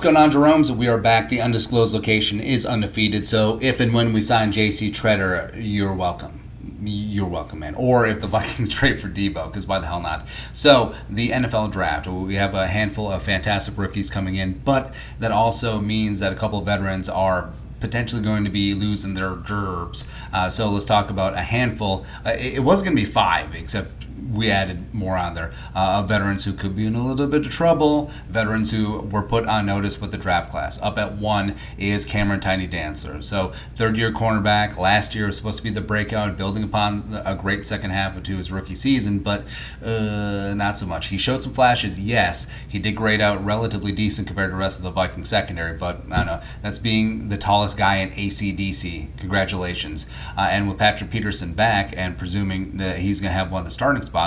What's going on, Jerome's? We are back. The undisclosed location is undefeated. So if and when we sign J.C. Treader, you're welcome. You're welcome, man. Or if the Vikings trade for Debo, because why the hell not? So the NFL draft, we have a handful of fantastic rookies coming in, but that also means that a couple of veterans are potentially going to be losing their gerbs. So let's talk about a handful. It was going to be 5, except we added more on there, of veterans who could be in a little bit of trouble, veterans who were put on notice with the draft class. Up at 1 is Cameron Tiny Dancer. So third-year cornerback. Last year was supposed to be the breakout, building upon a great second half to his rookie season, but not so much. He showed some flashes, yes. He did grade out relatively decent compared to the rest of the Viking secondary, but I don't know. That's being the tallest guy in ACDC. Congratulations. And with Patrick Peterson back, and presuming that he's going to have one of the starting spots,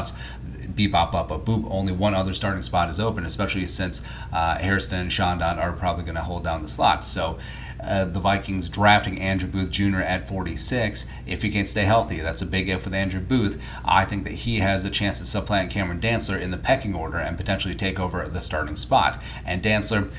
beep, bop, bop, bop, boop, only one other starting spot is open, especially since Hairston and Shondon are probably going to hold down the slot. So the Vikings drafting Andrew Booth Jr. at 46, if he can stay healthy. That's a big if with Andrew Booth. I think that he has a chance to supplant Cameron Dantzler in the pecking order and potentially take over the starting spot. And Dantzler,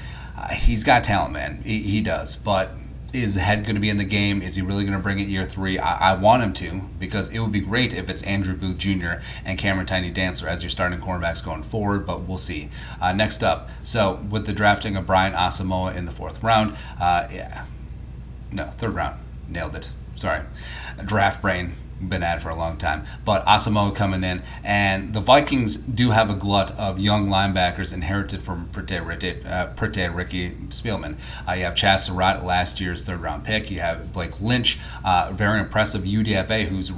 he's got talent, man. He does, but is head going to be in the game? Is he really going to bring it year 3? I want him to, because it would be great if it's Andrew Booth Jr. and Cameron Tiny Dancer as your starting cornerbacks going forward, but we'll see. Next up, so with the drafting of Brian Asamoah in the 4th round, 3rd round, nailed it. Sorry, draft brain. Been at for a long time, but Asamoah coming in, and the Vikings do have a glut of young linebackers inherited from Ricky Spielman. You have Chaz Surratt, last year's 3rd round pick. You have Blake Lynch, very impressive UDFA, who's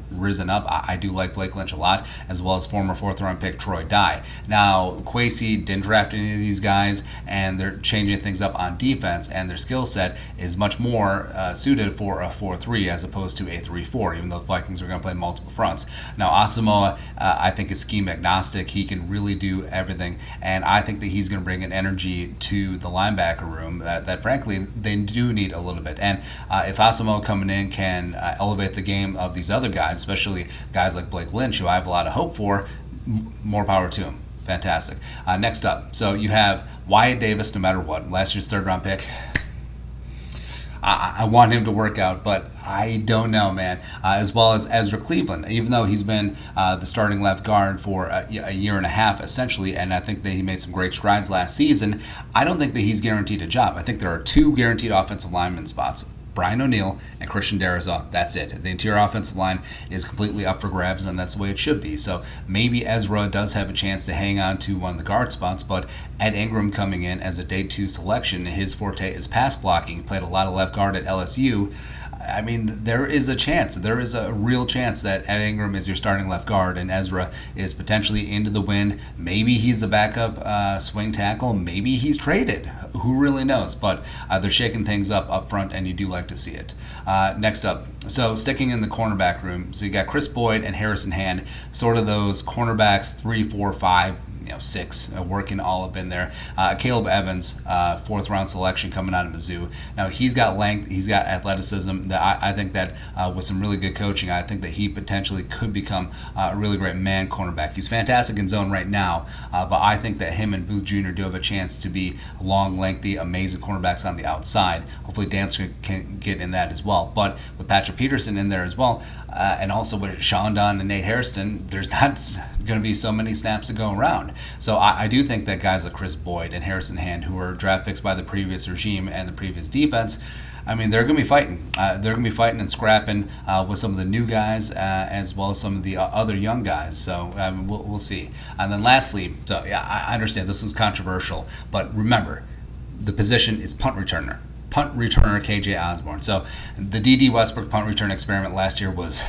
risen up. I do like Blake Lynch a lot, as well as former 4th round pick Troy Dye. Now Kwesi didn't draft any of these guys, and they're changing things up on defense, and their skill set is much more suited for a 4-3 as opposed to a 3-4. Even though the Vikings are going to play multiple fronts. Now, Asamoah, I think, is scheme agnostic. He can really do everything, and I think that he's going to bring an energy to the linebacker room that frankly, they do need a little bit. And if Asamoah coming in can elevate the game of these other guys, especially guys like Blake Lynch, who I have a lot of hope for, more power to him. Fantastic. Next up, so you have Wyatt Davis, no matter what. Last year's 3rd round pick. I want him to work out, but I don't know, man. As well as Ezra Cleveland, even though he's been the starting left guard for a year and a half, essentially, and I think that he made some great strides last season, I don't think that he's guaranteed a job. I think there are 2 guaranteed offensive lineman spots. Brian O'Neill and Christian Darrisaw, that's it. The interior offensive line is completely up for grabs, and that's the way it should be. So maybe Ezra does have a chance to hang on to one of the guard spots, but Ed Ingram coming in as a day 2 selection, his forte is pass blocking. He played a lot of left guard at LSU. I mean, there is a chance. There is a real chance that Ed Ingram is your starting left guard and Ezra is potentially into the win. Maybe he's the backup swing tackle. Maybe he's traded. Who really knows? But they're shaking things up front, and you do like to see it. Next up, so sticking in the cornerback room, so you got Chris Boyd and Harrison Hand, sort of those cornerbacks 3, 4, 5, 6, working all up in there. Caleb Evans, 4th round selection coming out of Mizzou. Now he's got length, he's got athleticism. That I think that with some really good coaching, I think that he potentially could become a really great man cornerback. He's fantastic in zone right now, but I think that him and Booth Jr. do have a chance to be long, lengthy, amazing cornerbacks on the outside. Hopefully Dancer can get in that as well. But with Patrick Peterson in there as well, and also with Shondon and Nate Hairston, there's not going to be so many snaps to go around. So I do think that guys like Chris Boyd and Harrison Hand, who were draft picks by the previous regime and the previous defense, I mean, they're going to be fighting. They're going to be fighting and scrapping with some of the new guys as well as some of the other young guys. So we'll see. And then lastly, so yeah, I understand this is controversial, but remember, the position is punt returner. Punt returner KJ Osborne. So the D.D. Westbrook punt return experiment last year was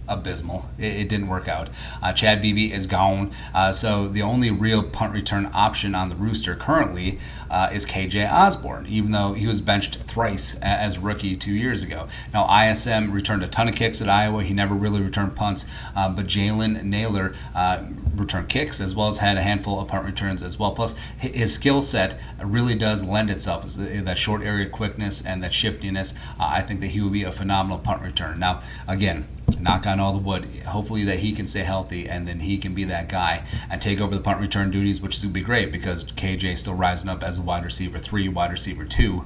abysmal. It didn't work out. Chad Beebe is gone. So the only real punt return option on the rooster currently is KJ Osborne, even though he was benched thrice as a rookie 2 years ago. Now, ISM returned a ton of kicks at Iowa. He never really returned punts, but Jalen Naylor returned kicks as well as had a handful of punt returns as well. Plus, his skill set really does lend itself that short area quickness and that shiftiness. I think that he would be a phenomenal punt returner. Now, again, knock on all the wood, hopefully that he can stay healthy, and then he can be that guy and take over the punt return duties, which is going to be great because KJ is still rising up as a wide receiver 3, wide receiver 2.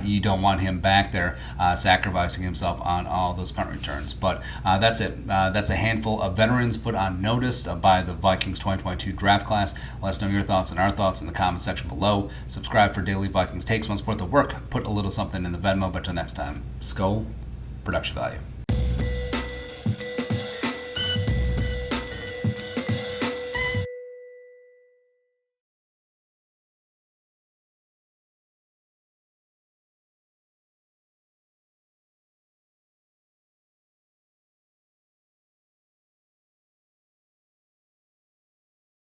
You don't want him back there sacrificing himself on all those punt returns. But that's it. That's a handful of veterans put on notice by the Vikings 2022 draft class. Let us know your thoughts and our thoughts in the comment section below. Subscribe for daily Vikings takes. Want to support the work, put a little something in the Venmo. But until next time, Skull, production value.